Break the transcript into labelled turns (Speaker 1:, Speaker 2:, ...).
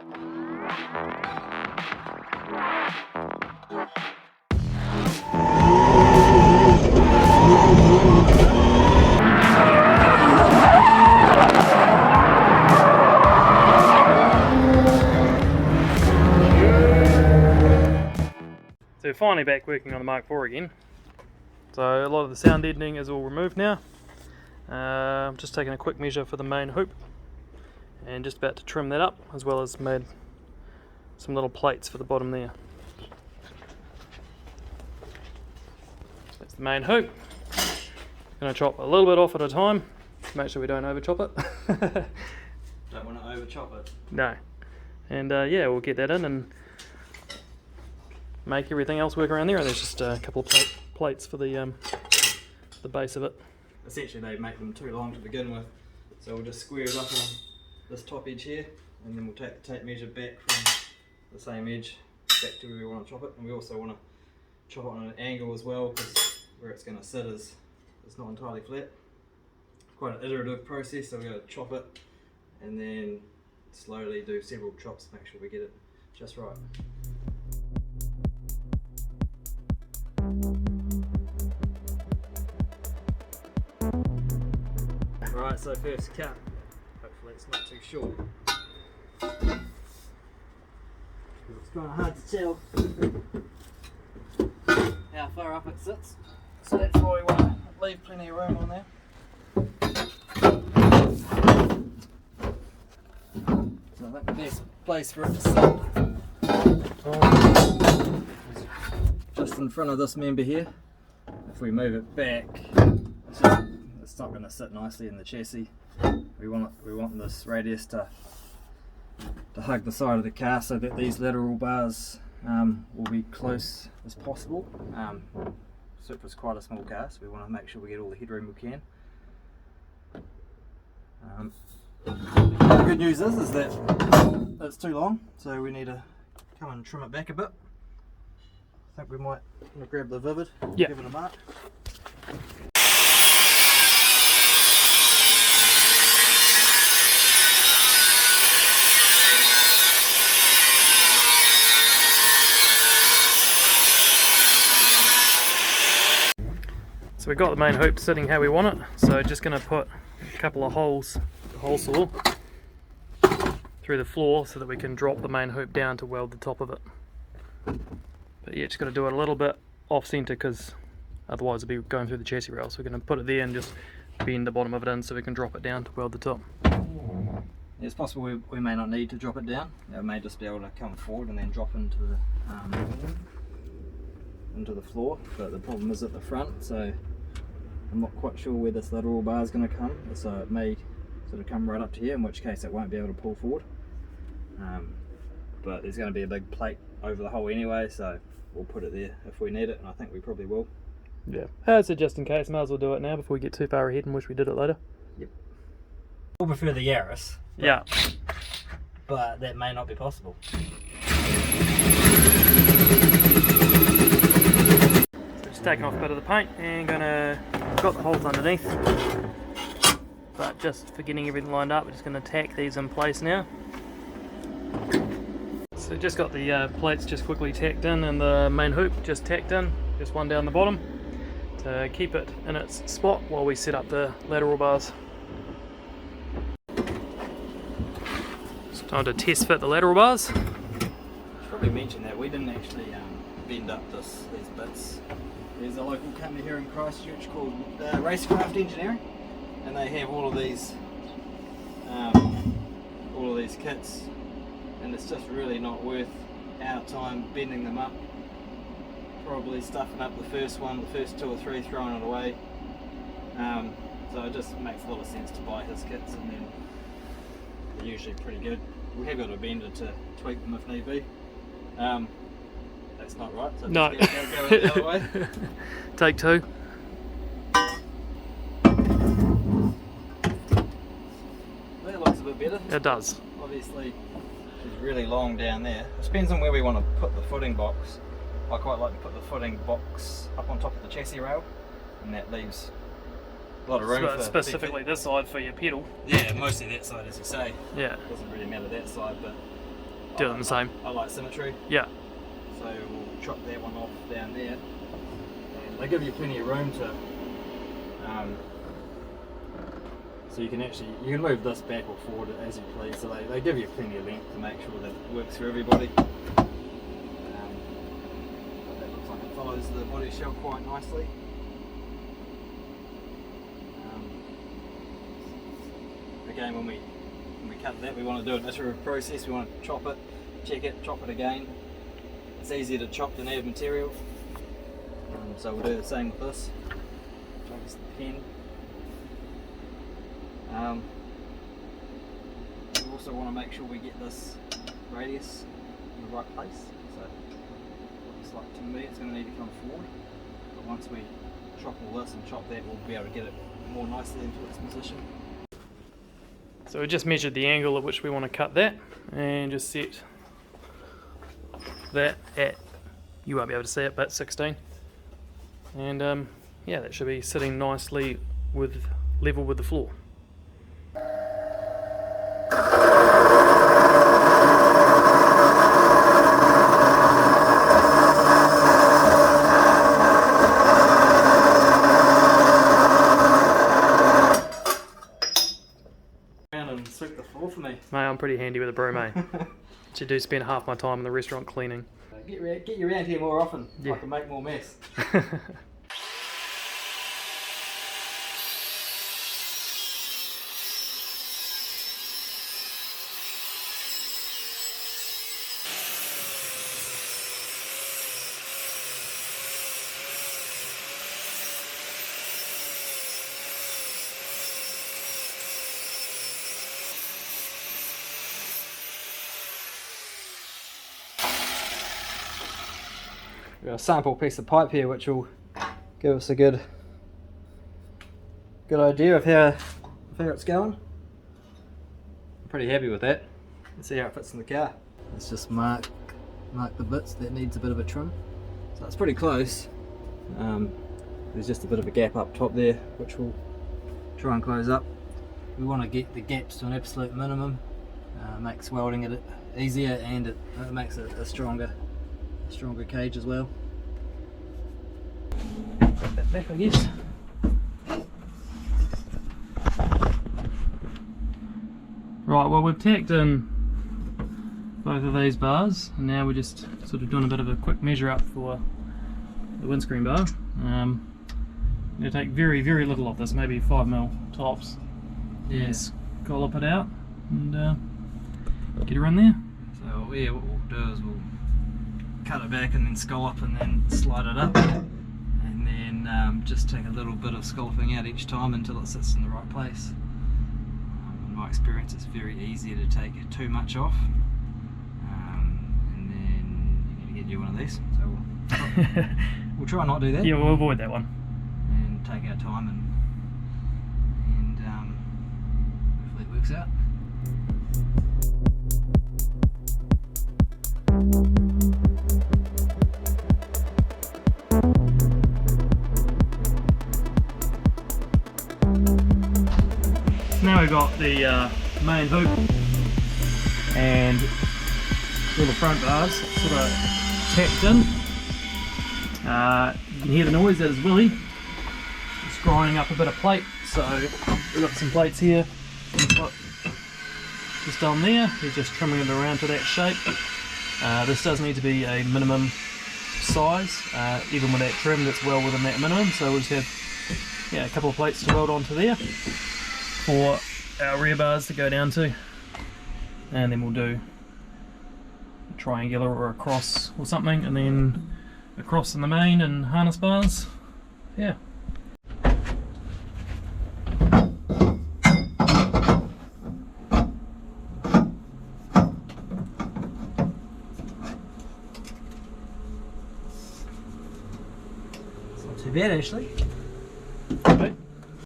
Speaker 1: So we're finally back working on the Mark IV again. So a lot of the sound deadening is all removed now. I'm just taking a quick measure for the main hoop and just about to trim that up, as well as made some little plates for the bottom there. That's the main hoop. Going to chop a little bit off at a time, make sure we don't over chop it.
Speaker 2: Don't want to over chop it.
Speaker 1: No. And yeah, we'll get that in and make everything else work around there. And there's just a couple of plates for the base of it.
Speaker 2: Essentially they make them too long to begin with, so we'll just square it up on this top edge here, and then we'll take the tape measure back from the same edge back to where we want to chop it. And we also want to chop it on an angle as well, because where it's going to sit is it's not entirely flat. Quite an iterative process, so we're going to chop it and then slowly do several chops to make sure we get it just right. Right, so first cut. Hopefully it's not too short. It's kind of hard to tell how far up it sits, so that's why we want to leave plenty of room on there. So I think the best place for it to sit, just in front of this member here. If we move it back, it's not going to sit nicely in the chassis. We want this radius to hug the side of the car so that these lateral bars will be close as possible. Supra's quite a small car, so we want to make sure we get all the headroom we can. The good news is that it's too long, so we need to come and trim it back a bit. I think we might grab the Vivid,
Speaker 1: yep.
Speaker 2: Give it a mark.
Speaker 1: So we've got the main hoop sitting how we want it, so just going to put a couple of holes, hole saw, through the floor so that we can drop the main hoop down to weld the top of it. But yeah, just got to do it a little bit off centre, because otherwise it'll be going through the chassis rail. So we're going to put it there and just bend the bottom of it in so we can drop it down to weld the top.
Speaker 2: It's possible we may not need to drop it down. It may just be able to come forward and then drop into the floor, but the problem is at the front, so I'm not quite sure where this lateral bar is going to come, so it may sort of come right up to here, in which case it won't be able to pull forward. But there's going to be a big plate over the hole anyway, so we'll put it there if we need it, and I think we probably will.
Speaker 1: Yeah, so just in case, might as well do it now before we get too far ahead and wish we did it later.
Speaker 2: Yep. We'll prefer the Yaris.
Speaker 1: Yeah.
Speaker 2: But that may not be possible.
Speaker 1: Just taking off a bit of the paint and got the holes underneath, but just for getting everything lined up, we're just going to tack these in place now. So just got the plates just quickly tacked in and the main hoop just tacked in, just one down the bottom to keep it in its spot while we set up the lateral bars. It's time to test fit the lateral bars.
Speaker 2: I should probably mention that we didn't actually bend up these bits. There's a local company here in Christchurch called Racecraft Engineering, and they have all of these kits, and it's just really not worth our time bending them up. Probably stuffing up the first two or three, throwing it away. So it just makes a lot of sense to buy his kits, and then they're usually pretty good. We have got a bender to tweak them if need be. That's not right, so
Speaker 1: no.
Speaker 2: Just go the other way.
Speaker 1: Take two.
Speaker 2: That looks a bit better.
Speaker 1: It does.
Speaker 2: Obviously, it's really long down there. It depends on where we want to put the footing box. I quite like to put the footing box up on top of the chassis rail, and that leaves a lot of room for
Speaker 1: specifically this side for your pedal.
Speaker 2: Yeah, mostly that side, as you say.
Speaker 1: Yeah.
Speaker 2: It doesn't really matter that side, but
Speaker 1: do them the same.
Speaker 2: I like symmetry.
Speaker 1: Yeah.
Speaker 2: So we'll chop that one off down there. And they give you plenty of room to, so you can move this back or forward as you please. So they give you plenty of length to make sure that it works for everybody. But that looks like it follows the body shell quite nicely. Again, when we cut that, we want to do an iterative process. We want to chop it, check it, chop it again. It's easier to chop than add material. So we'll do the same with this. Focus the pen. We also want to make sure we get this radius in the right place. So it looks like to me it's going to need to come forward. But once we chop all this and chop that, we'll be able to get it more nicely into its position.
Speaker 1: So we just measured the angle at which we want to cut that, and just set that at, you won't be able to see it, but 16. And yeah, that should be sitting nicely level with the floor.
Speaker 2: And sweep the floor for me.
Speaker 1: Mate, I'm pretty handy with a broom, eh? Actually do spend half my time in the restaurant cleaning.
Speaker 2: Get you around here more often,
Speaker 1: Yeah.
Speaker 2: I can make more mess. We've got a sample piece of pipe here which will give us a good idea of how it's going. I'm pretty happy with that. Let's see how it fits in the car. Let's just mark the bits that needs a bit of a trim. So it's pretty close. There's just a bit of a gap up top there which we'll try and close up. We want to get the gaps to an absolute minimum. Makes welding it easier, and it makes it a stronger cage as well. Put that back, I guess.
Speaker 1: Right, well, we've tacked in both of these bars, and now we're just sort of doing a bit of a quick measure up for the windscreen bar. I'm going to take very, very little of this, maybe 5mm tops.
Speaker 2: Yeah.
Speaker 1: And scallop it out and get her in there.
Speaker 2: So yeah, what we'll do is we'll cut it back and then scallop and then slide it up, and then just take a little bit of scalloping out each time until it sits in the right place. In my experience, it's very easy to take too much off, and then you're going to get you one of these. So we'll try not do that.
Speaker 1: Yeah, we'll avoid that one.
Speaker 2: And take our time and hopefully it works out.
Speaker 1: Now we've got the main hoop and all the front bars sort of tacked in. You can hear the noise, that is Willie. Just grinding up a bit of plate. So we've got some plates here. Just on there, he's just trimming it around to that shape. This does need to be a minimum size, even with that trim that's well within that minimum. So we'll just have a couple of plates to weld onto there for our rear bars to go down to, and then we'll do a triangular or a cross or something, and then a cross in the main and harness bars. Yeah.
Speaker 2: It's not too bad actually.